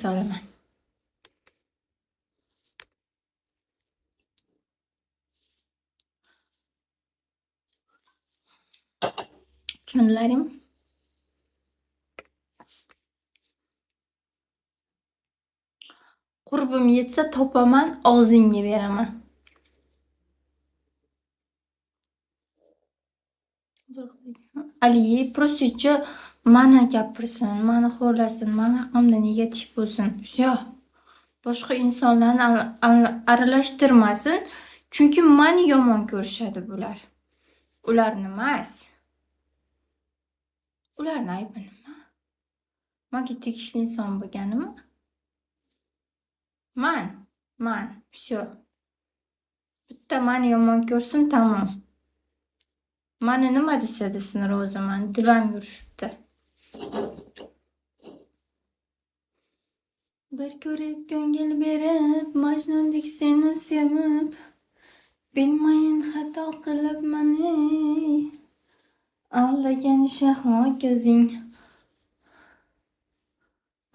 solaman. Tushundilaringmi? Qurbim yetsa topaman, og'zingga beraman. Ali, просто mani gapirsin, mani xo'rlasin, mani haqimda negativ bo'lsin. Всё. Boshqa insonlarni aralashtirmasin, chunki meni yomon ko'rishadi bular. Ularni emas. Ularni aybi nima? Menga tegishli inson bo'lganimi? Man. Всё. Bitta meni yomon ko'rsin, tamom. Mani nima desa desin, roziman. Divam yurishibdi. Bir ko'rib ko'ngil berib, Majnundek seni sevib, bilmayin xato qilib meni aldagan shahlo ko'zing.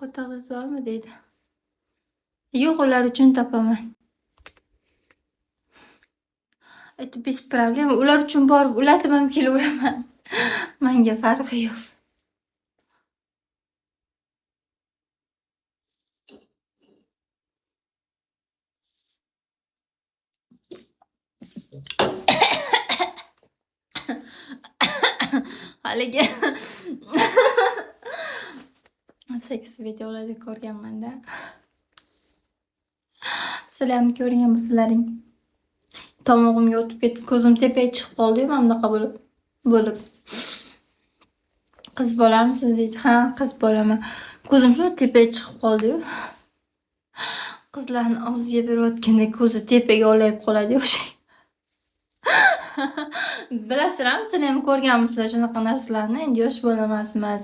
Qotog'iz bormi deydi. Yo'q, ular uchun topaman. Это без проблем. Ular uchun borib ulatib ham kelaveraman. Menga farqi yo'q. Haligi seks videolarda ko'rganman-da. Sizlar ham ko'rgan bo'lsalaring. Tomog'imga o'tib ketib, ko'zim tepaga chiqib qoldi, mana bunaqa bo'lib. Qiz bolamisiz deydi. Ha, qiz bolaman. Ko'zim shu tepaga chiqib qoldi-yu. Qizlarning og'ziga berayotganda ko'zi tepaga olayib qoladi o'sha. Bilasizlarmi, sizlar ham ko'rganmisizlar shunaqa narsalarni? Endi yosh bola emasmiz.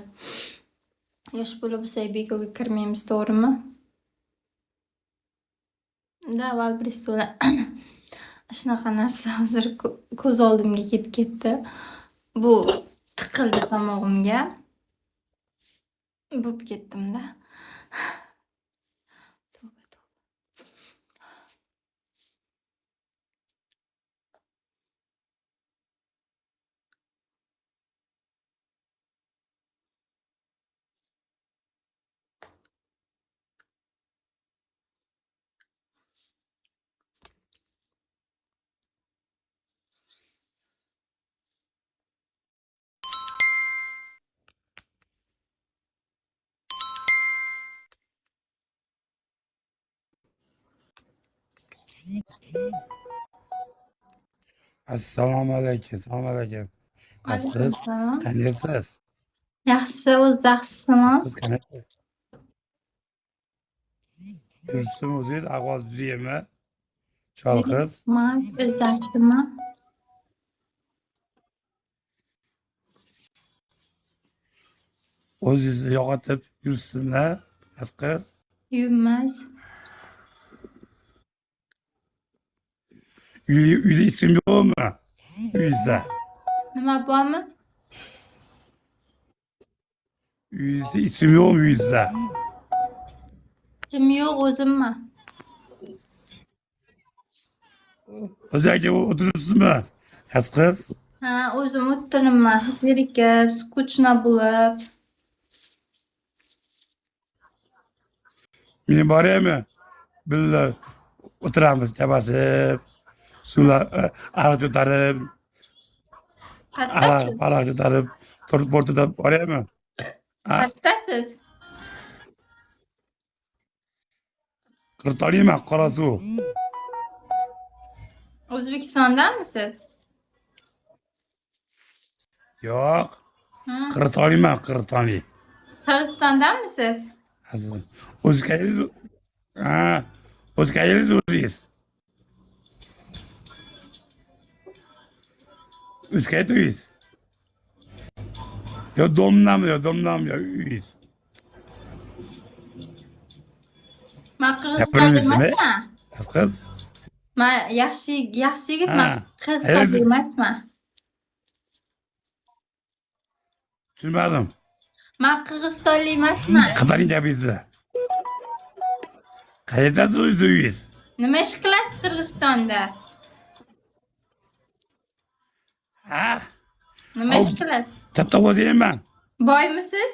Yosh bola bo'lsak bekorga kirmaymiz, to'g'rimi? Da, valbristola. Shunaqa narsa hozir ko'z oldimga kelib ketdi. Bu tiqildi tomog'imga. Bo'p ketdim-da. Assalomu alaykum. Qiz, qaniysiz? Yaxshi, o'z yaxshisizmi? Qiz qaniysiz? Yurtsim o'zingiz ahvol tuzaymi? Chol qiz. Men o'z yaxshiman. O'zingizni yo'qotib yuribsizmi? Qiz. Yurmas. Uyda isim yo'qmi? Uyingizda. Nima bormi? Uyingizda isim yo'qmi uyingizda? Isim yo'q, o'zimman. O'zingizga o'tiribsizmi? Qiz. Ha, o'zim o'tiribman. Zerikib, skучно bo'lib. Men boraymi? Billa o'tiramiz, gaplashib. Suvlar aroq ko'tarib, aroq ko'tarib, turib o'rtada boraymi? Qayerdasiz? Qirtoliman, Qorasuv. O'zbekistondamisiz? Yo'q, Ha, Qirtoliman, Qirtoli. Qirg'izistondamisiz? O'zgayiz, o'zgayiz o'zingiz. O'zgayiz uyingiz. Yo domnami, yo uyingiz. Men Qirg'izistonda emasman. Qiz. Men yaxshi yigitman. Ha, Qirg'izistonda emasman. Tushunmadim. Men Qirg'izistonlik emasman. Qataring gapingizni. Qayerdasiz uysiz? Nima ish qilasiz Qirg'izistonda? Ha? Nima ish qilasiz? Katta bo'layman. Boymisiz?